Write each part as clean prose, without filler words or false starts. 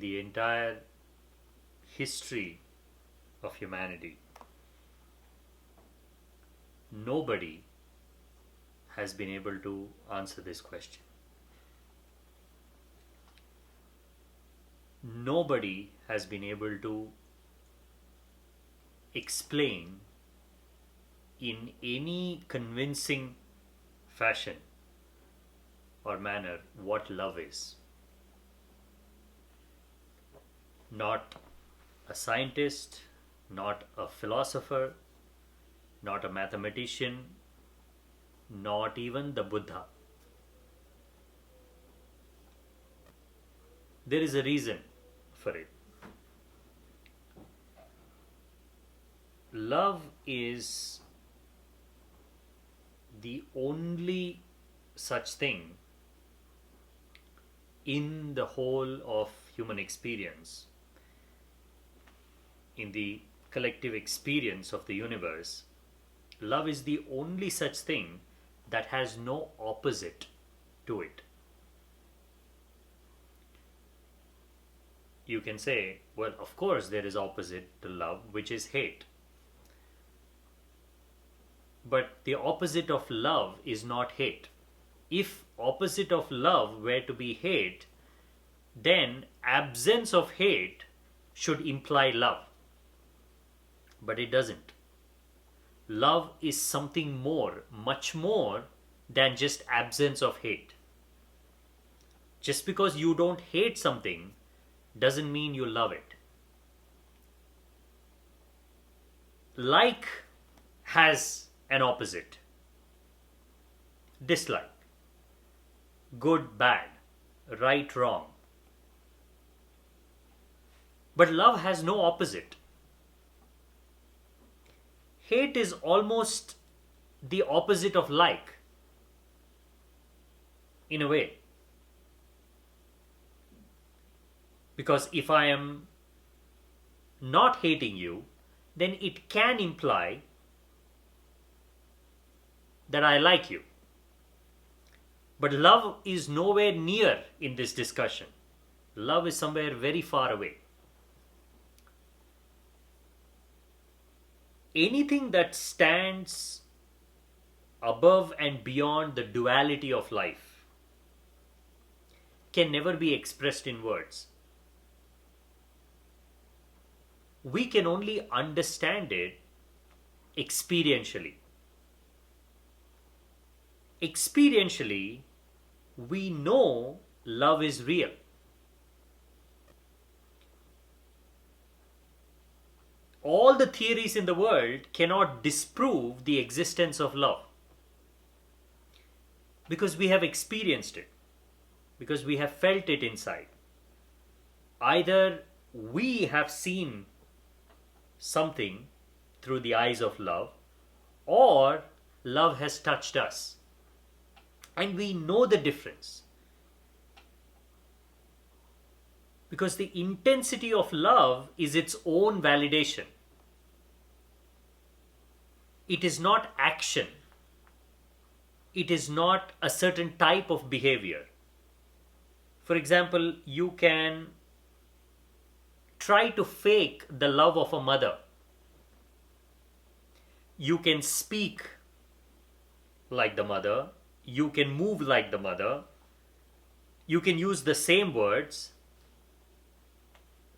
in the entire history of humanity, nobody has been able to answer this question. Nobody has been able to explain in any convincing fashion or manner what love is. Not a scientist, not a philosopher, not a mathematician, not even the Buddha. There is a reason for it. Love is the only such thing in the whole of human experience, in the collective experience of the universe. Love is the only such thing that has no opposite to it. You can say, well, of course there is opposite to love, which is hate. But the opposite of love is not hate. If opposite of love were to be hate, then absence of hate should imply love. But it doesn't. Love is something more, much more than just absence of hate. Just because you don't hate something doesn't mean you love it. Like has an opposite. Dislike. Good, bad. Right, wrong. But love has no opposite. Hate is almost the opposite of like, in a way. Because if I am not hating you, then it can imply that I like you. But love is nowhere near in this discussion. Love is somewhere very far away. Anything that stands above and beyond the duality of life can never be expressed in words. We can only understand it experientially. Experientially, we know love is real. All the theories in the world cannot disprove the existence of love. Because we have experienced it. Because we have felt it inside. Either we have seen something through the eyes of love, or love has touched us. And we know the difference. Because the intensity of love is its own validation. It is not action. It is not a certain type of behavior. For example, you can try to fake the love of a mother. You can speak like the mother. You can move like the mother. You can use the same words.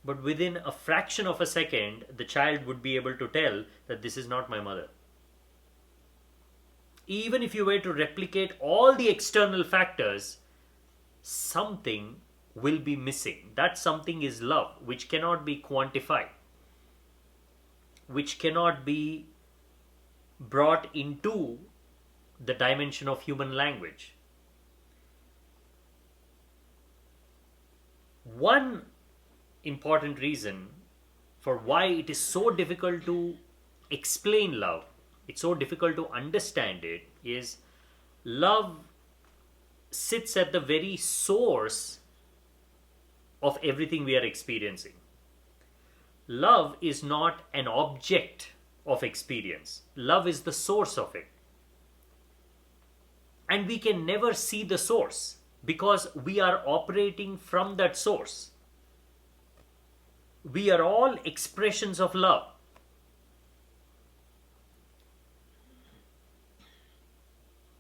But within a fraction of a second, the child would be able to tell that this is not my mother. Even if you were to replicate all the external factors, something will be missing. That something is love, which cannot be quantified, which cannot be brought into the dimension of human language. One important reason for why it is so difficult to explain love, it's so difficult to understand it, is love sits at the very source of everything we are experiencing. Love is not an object of experience. Love is the source of it. And we can never see the source because we are operating from that source. We are all expressions of love.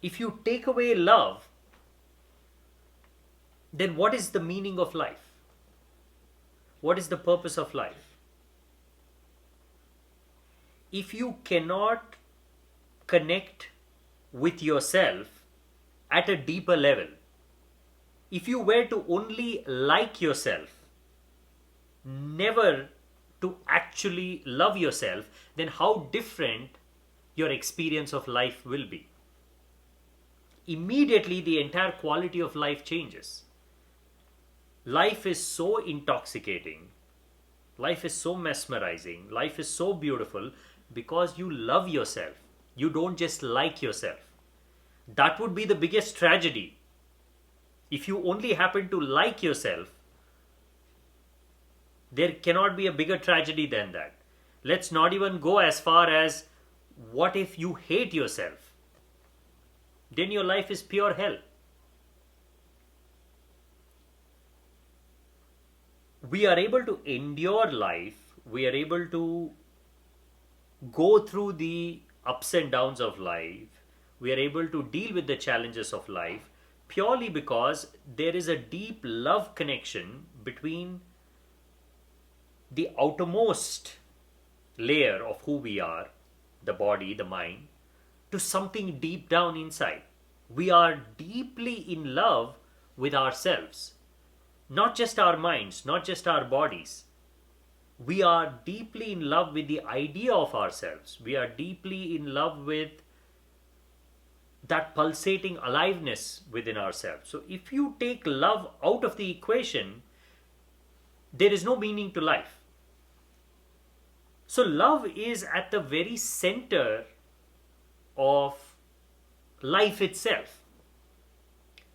If you take away love, then what is the meaning of life? What is the purpose of life? If you cannot connect with yourself at a deeper level, if you were to only like yourself, never to actually love yourself, then how different your experience of life will be. Immediately, the entire quality of life changes. Life is so intoxicating. Life is so mesmerizing. Life is so beautiful because you love yourself. You don't just like yourself. That would be the biggest tragedy. If you only happen to like yourself, there cannot be a bigger tragedy than that. Let's not even go as far as what if you hate yourself? Then your life is pure hell. We are able to endure life, we are able to go through the ups and downs of life, we are able to deal with the challenges of life purely because there is a deep love connection between the outermost layer of who we are, the body, the mind, to something deep down inside. We are deeply in love with ourselves, not just our minds, not just our bodies. We are deeply in love with the idea of ourselves. We are deeply in love with that pulsating aliveness within ourselves. So if you take love out of the equation, there is no meaning to life. So love is at the very center of life itself.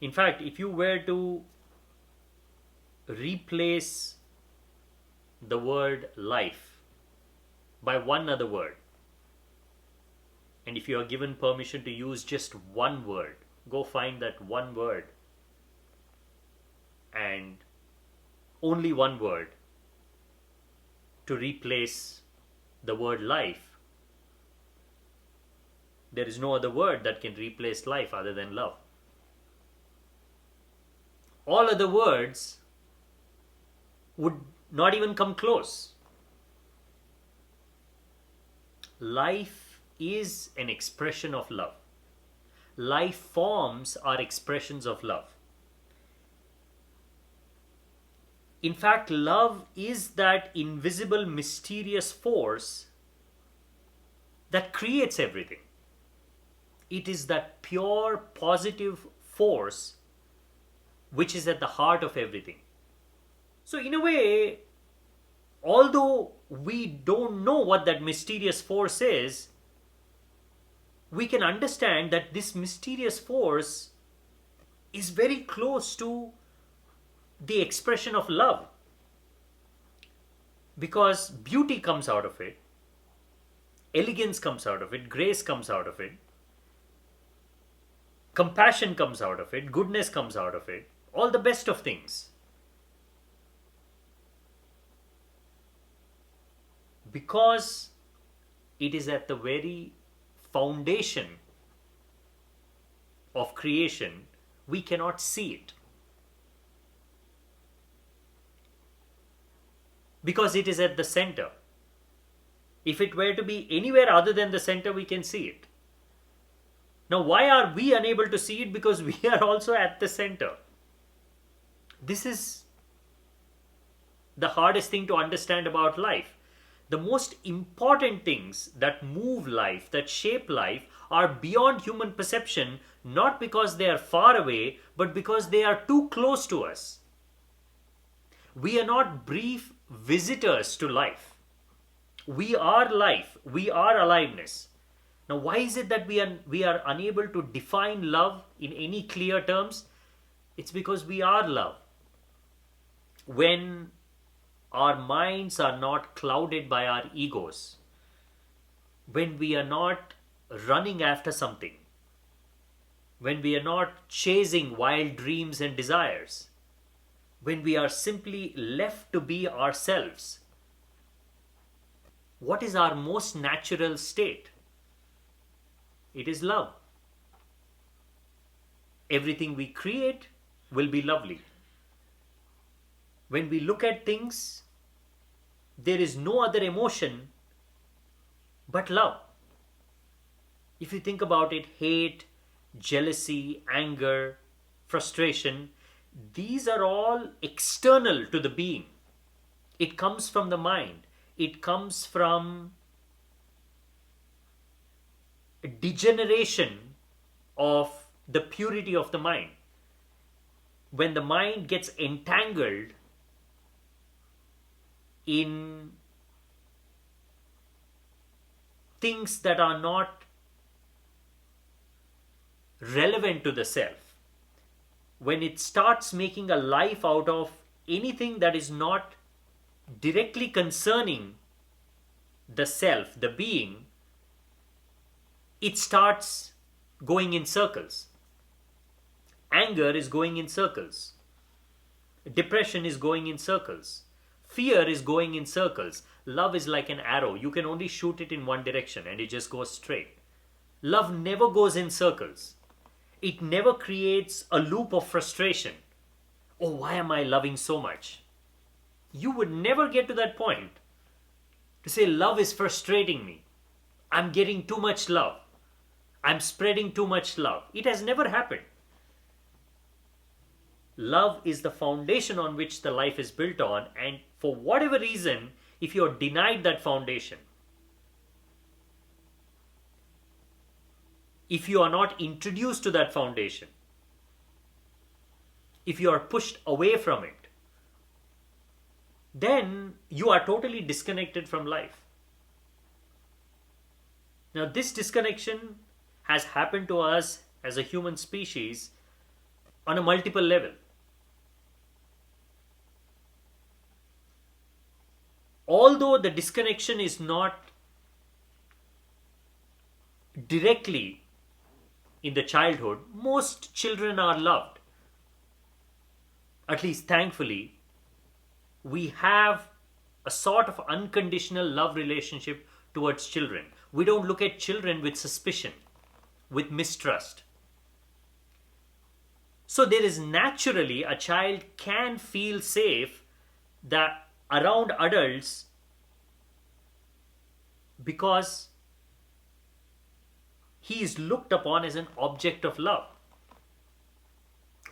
In fact, if you were to replace the word life by one other word, and if you are given permission to use just one word, go find that one word and only one word to replace the word life. There is no other word that can replace life other than love. All other words would not even come close. Life is an expression of love. Life forms are expressions of love. In fact, love is that invisible, mysterious force that creates everything. It is that pure, positive force which is at the heart of everything. So, in a way, although we don't know what that mysterious force is, we can understand that this mysterious force is very close to the expression of love, because beauty comes out of it, elegance comes out of it, grace comes out of it, compassion comes out of it, goodness comes out of it, all the best of things. Because it is at the very foundation of creation, we cannot see it. Because it is at the center. If it were to be anywhere other than the center, we can see it. Now, why are we unable to see it? Because we are also at the center. This is the hardest thing to understand about life. The most important things that move life, that shape life, are beyond human perception, not because they are far away, but because they are too close to us. We are not brief visitors to life. We are life. We are aliveness. Now, why is it that we are unable to define love in any clear terms? It's because we are love. When our minds are not clouded by our egos, when we are not running after something, when we are not chasing wild dreams and desires, when we are simply left to be ourselves, What is our most natural state? It is love. Everything we create will be lovely. When we look at things, there is no other emotion but love. If you think about it, hate, jealousy, anger, frustration, these are all external to the being. It comes from the mind. It comes from a degeneration of the purity of the mind. When the mind gets entangled in things that are not relevant to the self, when it starts making a life out of anything that is not directly concerning the self, the being, it starts going in circles. Anger is going in circles. Depression is going in circles. Fear is going in circles. Love is like an arrow. You can only shoot it in one direction and it just goes straight. Love never goes in circles. It never creates a loop of frustration. Oh, why am I loving so much? You would never get to that point to say, love is frustrating me. I'm getting too much love. I'm spreading too much love. It has never happened. Love is the foundation on which the life is built on, and for whatever reason, if you're denied that foundation, if you are not introduced to that foundation, if you are pushed away from it, then you are totally disconnected from life. Now, this disconnection has happened to us as a human species on a multiple level. Although the disconnection is not directly in the childhood, most children are loved. At least thankfully, we have a sort of unconditional love relationship towards children. We don't look at children with suspicion, with mistrust. So there is naturally, a child can feel safe that around adults because he is looked upon as an object of love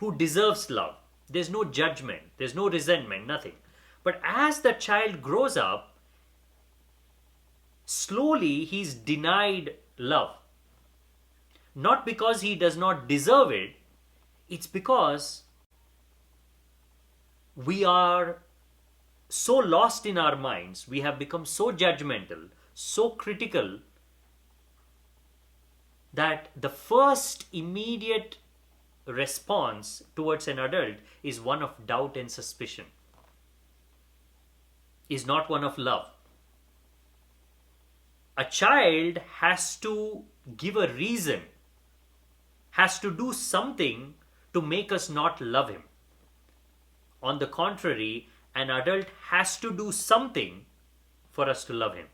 who deserves love. There's no judgment, there's no resentment, nothing. But as the child grows up, slowly he's denied love. Not because he does not deserve it, it's because we are so lost in our minds, we have become so judgmental, so critical, that the first immediate response towards an adult is one of doubt and suspicion, is not one of love. A child has to give a reason, has to do something to make us not love him. On the contrary, an adult has to do something for us to love him.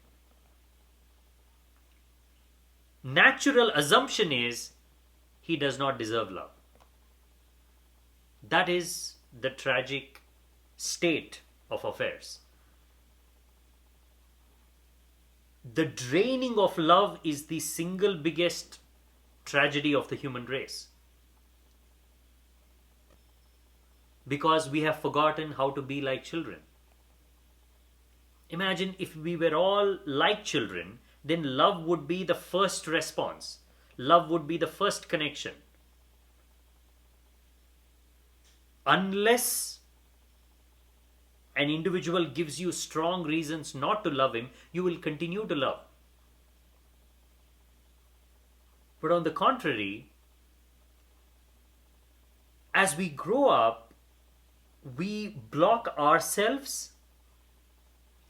Natural assumption is he does not deserve love. That is the tragic state of affairs. The draining of love is the single biggest tragedy of the human race. Because we have forgotten how to be like children. Imagine if we were all like children, then love would be the first response. Love would be the first connection. Unless an individual gives you strong reasons not to love him, you will continue to love. But on the contrary, as we grow up, we block ourselves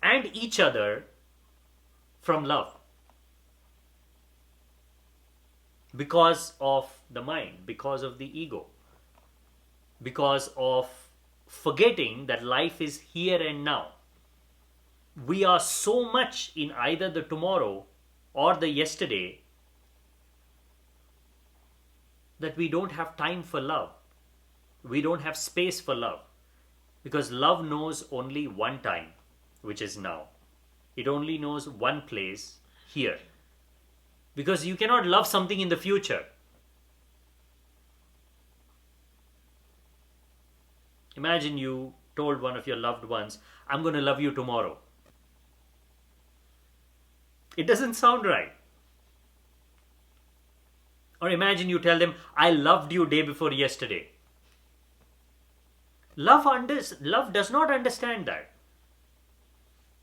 and each other from love because of the mind, because of the ego, because of forgetting that life is here and now. we are so much in either the tomorrow or the yesterday that we don't have time for love. We don't have space for love. Because love knows only one time, which is now. It only knows one place, here. Because you cannot love something in the future. Imagine you told one of your loved ones, I'm going to love you tomorrow. It doesn't sound right. Or imagine you tell them, I loved you day before yesterday. Love does not understand that.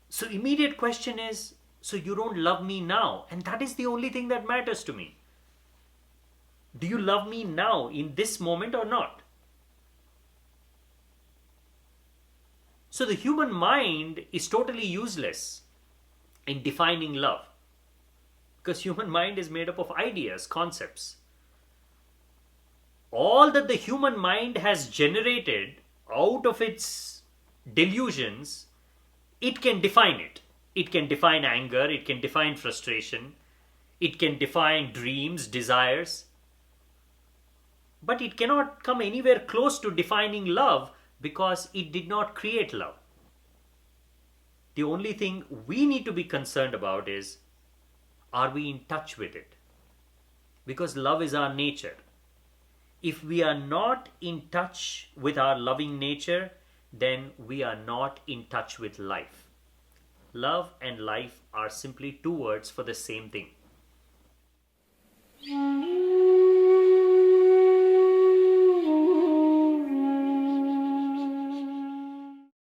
So immediate question is, so you don't love me now? And that is the only thing that matters to me. Do you love me now in this moment or not? So the human mind is totally useless in defining love. Because human mind is made up of ideas, concepts. All that the human mind has generated out of its delusions, it can define it. It can define anger, it can define frustration, it can define dreams, desires. But it cannot come anywhere close to defining love because it did not create love. The only thing we need to be concerned about is, are we in touch with it? Because love is our nature. If we are not in touch with our loving nature, then we are not in touch with life. Love and life are simply two words for the same thing.